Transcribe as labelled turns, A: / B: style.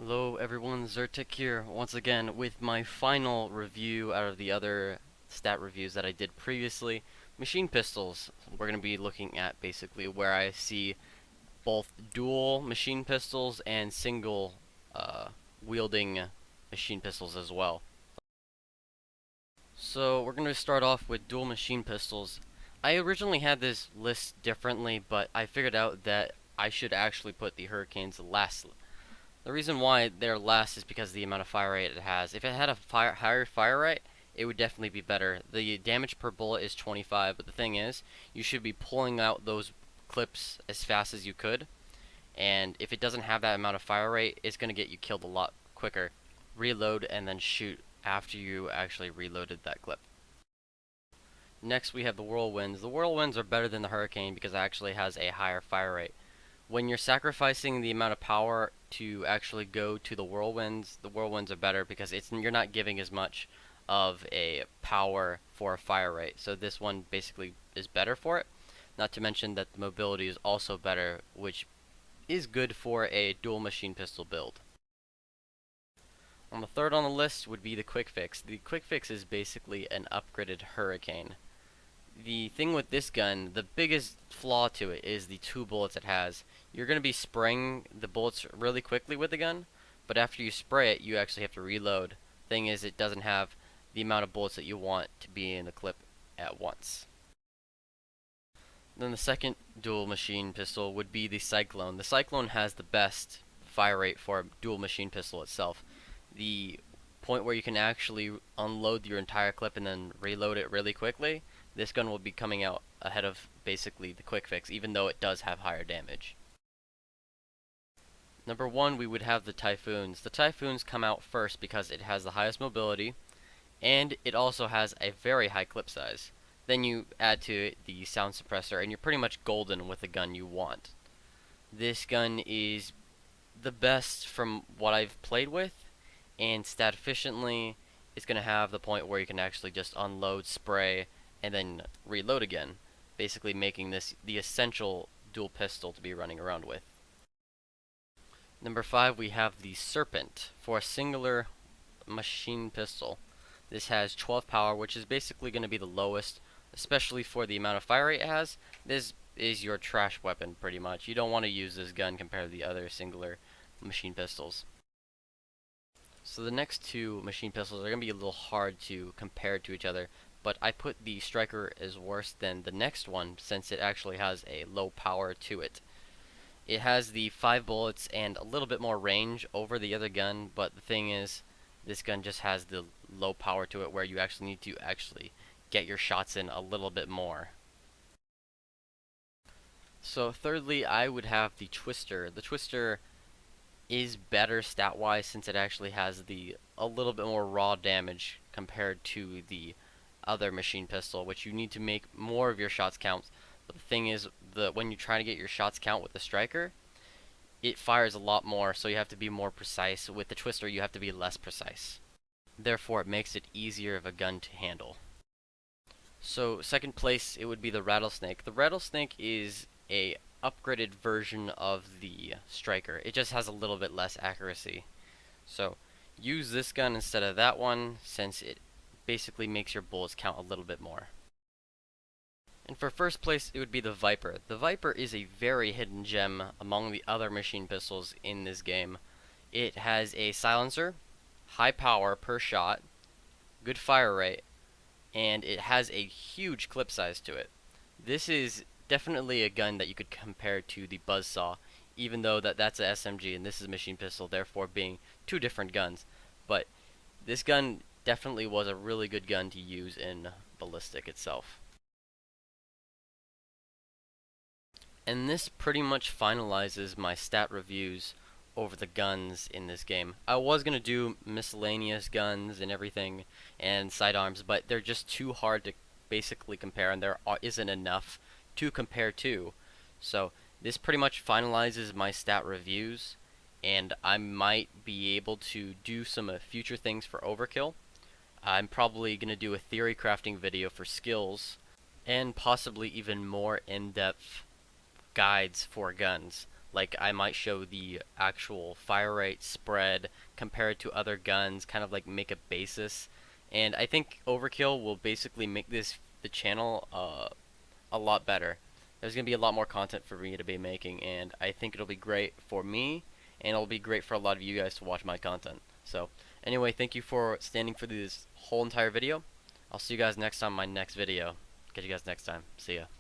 A: Hello everyone, Zertic here once again with my final review out of the other stat reviews that I did previously. Machine pistols. We're going to be looking at basically where I see both dual machine pistols and single wielding machine pistols as well. So we're going to start off with dual machine pistols. I originally had this list differently, but I figured out that I should actually put the Hurricanes last. The reason why they're less is because of the amount of fire rate it has. If it had a higher fire rate, it would definitely be better. The damage per bullet is 25, but the thing is, you should be pulling out those clips as fast as you could. And if it doesn't have that amount of fire rate, it's going to get you killed a lot quicker. Reload and then shoot after you actually reloaded that clip. Next we have the Whirlwinds. The Whirlwinds are better than the Hurricane because it actually has a higher fire rate. When you're sacrificing the amount of power to actually go to the Whirlwinds are better because you're not giving as much of a power for a fire rate. So this one basically is better for it. Not to mention that the mobility is also better, which is good for a dual machine pistol build. On the third on the list would be the Quickfix. The Quickfix is basically an upgraded Hurricane. The thing with this gun, the biggest flaw to it is the 2 bullets it has. You're going to be spraying the bullets really quickly with the gun, but after you spray it, you actually have to reload. Thing is, it doesn't have the amount of bullets that you want to be in the clip at once. Then the second dual machine pistol would be the Cyclone. The Cyclone has the best fire rate for a dual machine pistol itself. The point where you can actually unload your entire clip and then reload it really quickly, this gun will be coming out ahead of basically the Quickfix, even though it does have higher damage. Number 1, we would have the Typhoons. The Typhoons come out first because it has the highest mobility, and it also has a very high clip size. Then you add to it the sound suppressor, and you're pretty much golden with the gun you want. This gun is the best from what I've played with, and stat efficiently, it's going to have the point where you can actually just unload, spray, and then reload again, basically making this the essential dual pistol to be running around with. Number 5, we have the Serpent for a singular machine pistol. This has 12 power, which is basically going to be the lowest, especially for the amount of fire rate it has. This is your trash weapon pretty much. You don't want to use this gun compared to the other singular machine pistols. So the next 2 machine pistols are going to be a little hard to compare to each other, but I put the Striker as worse than the next one since it actually has a low power to it. It has the 5 bullets and a little bit more range over the other gun, but the thing is, this gun just has the low power to it where you actually need to get your shots in a little bit more. So thirdly, I would have the Twister. The Twister is better stat-wise since it actually has a little bit more raw damage compared to the other machine pistol, which you need to make more of your shots count. But the thing is, when you try to get your shots count with the Striker, it fires a lot more, so you have to be more precise. With the Twister, you have to be less precise. Therefore, it makes it easier of a gun to handle. So, second place, it would be the Rattlesnake. The Rattlesnake is a upgraded version of the Striker. It just has a little bit less accuracy. So, use this gun instead of that one, since it basically makes your bullets count a little bit more. And for first place, it would be the Viper. The Viper is a very hidden gem among the other machine pistols in this game. It has a silencer, high power per shot, good fire rate, and it has a huge clip size to it. This is definitely a gun that you could compare to the Buzzsaw, even though that's a SMG and this is a machine pistol, therefore being 2 different guns. But this gun definitely was a really good gun to use in Ballistic itself. And this pretty much finalizes my stat reviews over the guns in this game. I was going to do miscellaneous guns and everything and sidearms, but they're just too hard to basically compare, and there isn't enough to compare to. So this pretty much finalizes my stat reviews, and I might be able to do some future things for Overkill. I'm probably going to do a theory crafting video for skills, and possibly even more in-depth guides for guns. Like I might show the actual fire rate spread compared to other guns, kind of like make a basis. And I think Overkill will basically make this the channel a lot better. There's gonna be a lot more content for me to be making, and I think it'll be great for me, and it'll be great for a lot of you guys to watch my content. So anyway, thank you for standing for this whole entire video. I'll see you guys next time in my next video. Catch you guys next time. See ya.